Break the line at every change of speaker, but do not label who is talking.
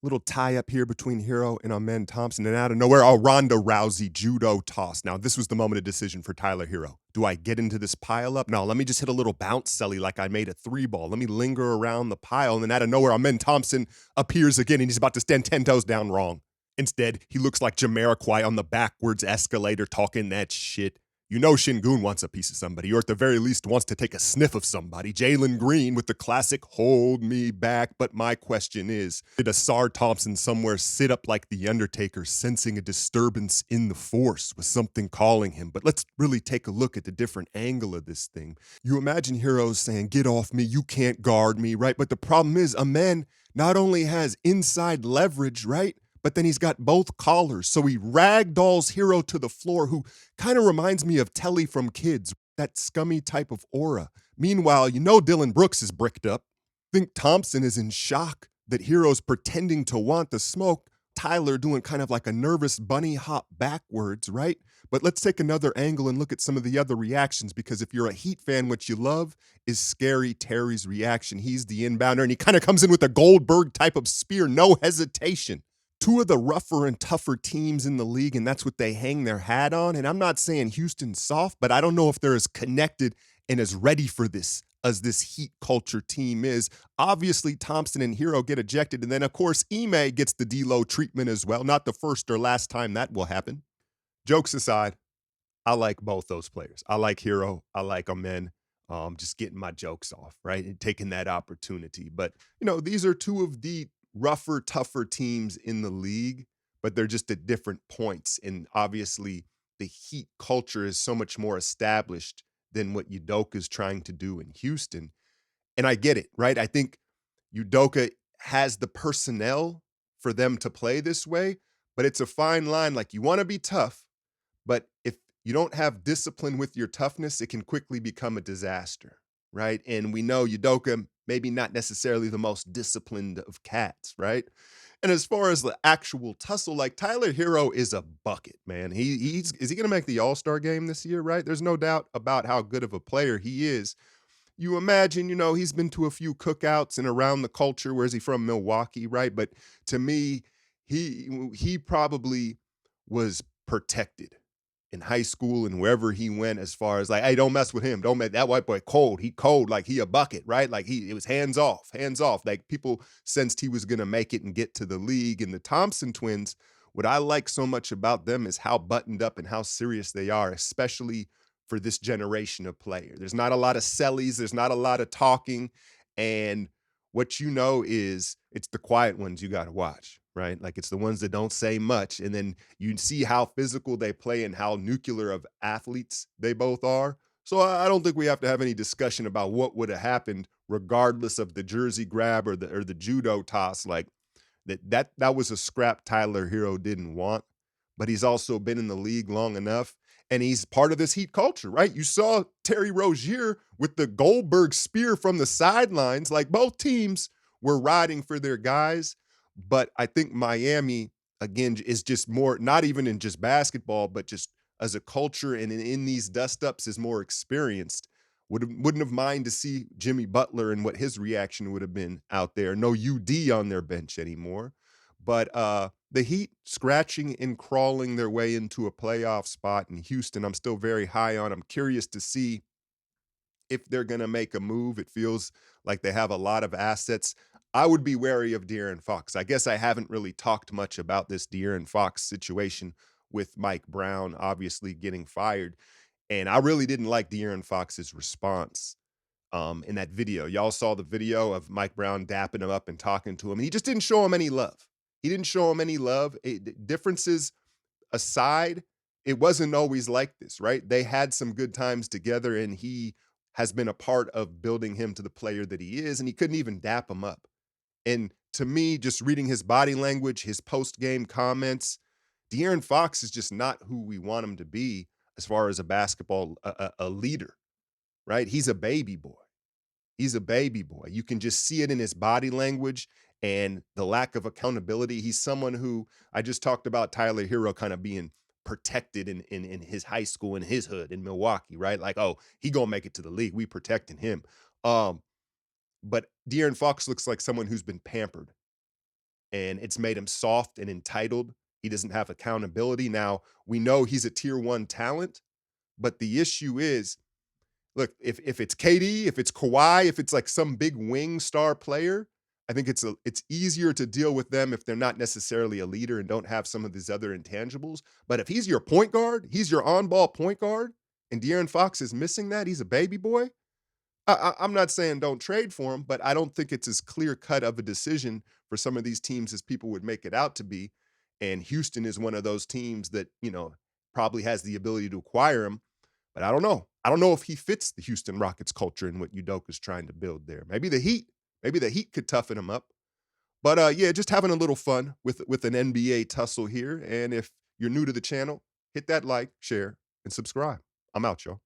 Little tie up here between Hero and Amen Thompson, and out of nowhere, Ronda Rousey judo toss. Now, this was the moment of decision for Tyler Herro. Do I get into this pile up? No, let me just hit a little bounce celly like I made a three ball. Let me linger around the pile, and then out of nowhere, Amen Thompson appears again, and he's about to stand 10 toes down wrong. Instead, he looks like Jamiroquai on the backwards escalator talking that shit. You know Shingun wants a piece of somebody, or at the very least wants to take a sniff of somebody. Jalen Green with the classic hold me back. But my question is, did Asar Thompson somewhere sit up like the Undertaker, sensing a disturbance in the force? Was something calling him? But let's really take a look at the different angle of this thing. You imagine heroes saying, get off me, you can't guard me, right? But the problem is, a man not only has inside leverage, right? But then he's got both collars. So he ragdolls Hero to the floor, who kind of reminds me of Telly from Kids, that scummy type of aura. Meanwhile, you know Dylan Brooks is bricked up. Think Thompson is in shock that Hero's pretending to want the smoke. Tyler doing kind of like a nervous bunny hop backwards, right? But let's take another angle and look at some of the other reactions, because if you're a Heat fan, what you love is Scary Terry's reaction. He's the inbounder, and he kind of comes in with a Goldberg type of spear, no hesitation. Two of the rougher and tougher teams in the league, and that's what they hang their hat on. And I'm not saying Houston's soft, but I don't know if they're as connected and as ready for this as this Heat culture team is. Obviously, Thompson and Hero get ejected, and then, of course, Ime gets the D-Lo treatment as well. Not the first or last time that will happen. Jokes aside, I like both those players. I like Hero. I like Amen. Just getting my jokes off, right? And taking that opportunity. But, these are two of the rougher, tougher teams in the league, but they're just at different points. And obviously, the Heat culture is so much more established than what Udoka is trying to do in Houston. And I get it, right? I think Udoka has the personnel for them to play this way, but it's a fine line. Like, you want to be tough, but if you don't have discipline with your toughness, it can quickly become a disaster, right? And we know Udoka maybe not necessarily the most disciplined of cats, right? And as far as the actual tussle, like, Tyler Herro is a bucket, man. Is he going to make the All-Star game this year, right? There's no doubt about how good of a player he is. You imagine, he's been to a few cookouts and around the culture. Where's he from? Milwaukee, right? But to me, he probably was protected in high school and wherever he went, as far as like, hey, don't mess with him. Don't make that white boy cold. He cold, like he a bucket, right? Like it was hands off, hands off. Like, people sensed he was gonna make it and get to the league. And the Thompson twins, what I like so much about them is how buttoned up and how serious they are, especially for this generation of player. There's not a lot of sellies, there's not a lot of talking. And what is it's the quiet ones you got to watch, right? Like, it's the ones that don't say much. And then you see how physical they play and how nuclear of athletes they both are. So I don't think we have to have any discussion about what would have happened regardless of the jersey grab or the judo toss. Like, that was a scrap Tyler Herro didn't want, but he's also been in the league long enough, and he's part of this Heat culture, right? You saw Terry Rozier with the Goldberg spear from the sidelines. Like, both teams were riding for their guys, but I think Miami, again, is just more, not even in just basketball, but just as a culture and in these dust-ups, is more experienced. Wouldn't have mind to see Jimmy Butler and what his reaction would have been out there. No UD on their bench anymore. But the Heat scratching and crawling their way into a playoff spot in Houston, I'm still very high on. I'm curious to see if they're going to make a move. It feels like they have a lot of assets. I would be wary of De'Aaron Fox. I guess I haven't really talked much about this De'Aaron Fox situation with Mike Brown obviously getting fired. And I really didn't like De'Aaron Fox's response in that video. Y'all saw the video of Mike Brown dapping him up and talking to him. And he just didn't show him any love. He didn't show him any love. Differences aside, it wasn't always like this, right? They had some good times together, and he has been a part of building him to the player that he is, and he couldn't even dap him up. And to me, just reading his body language, his post-game comments, De'Aaron Fox is just not who we want him to be as far as a basketball a leader, right? He's a baby boy. He's a baby boy. You can just see it in his body language and the lack of accountability. He's someone who, I just talked about Tyler Herro kind of being protected in his high school, in his hood in Milwaukee, right? Like, oh, he gonna make it to the league. We protecting him. But De'Aaron Fox looks like someone who's been pampered and it's made him soft and entitled. He doesn't have accountability. Now, we know he's a tier one talent, but the issue is, look, if it's KD, if it's Kawhi, if it's like some big wing star player, I think it's easier to deal with them if they're not necessarily a leader and don't have some of these other intangibles. But if he's your point guard, he's your on-ball point guard, and De'Aaron Fox is missing that, he's a baby boy. I'm not saying don't trade for him, but I don't think it's as clear cut of a decision for some of these teams as people would make it out to be. And Houston is one of those teams that, probably has the ability to acquire him. But I don't know. I don't know if he fits the Houston Rockets culture and what Udoka's trying to build there. Maybe the Heat could toughen him up. But yeah, just having a little fun with an NBA tussle here. And if you're new to the channel, hit that like, share, and subscribe. I'm out, y'all.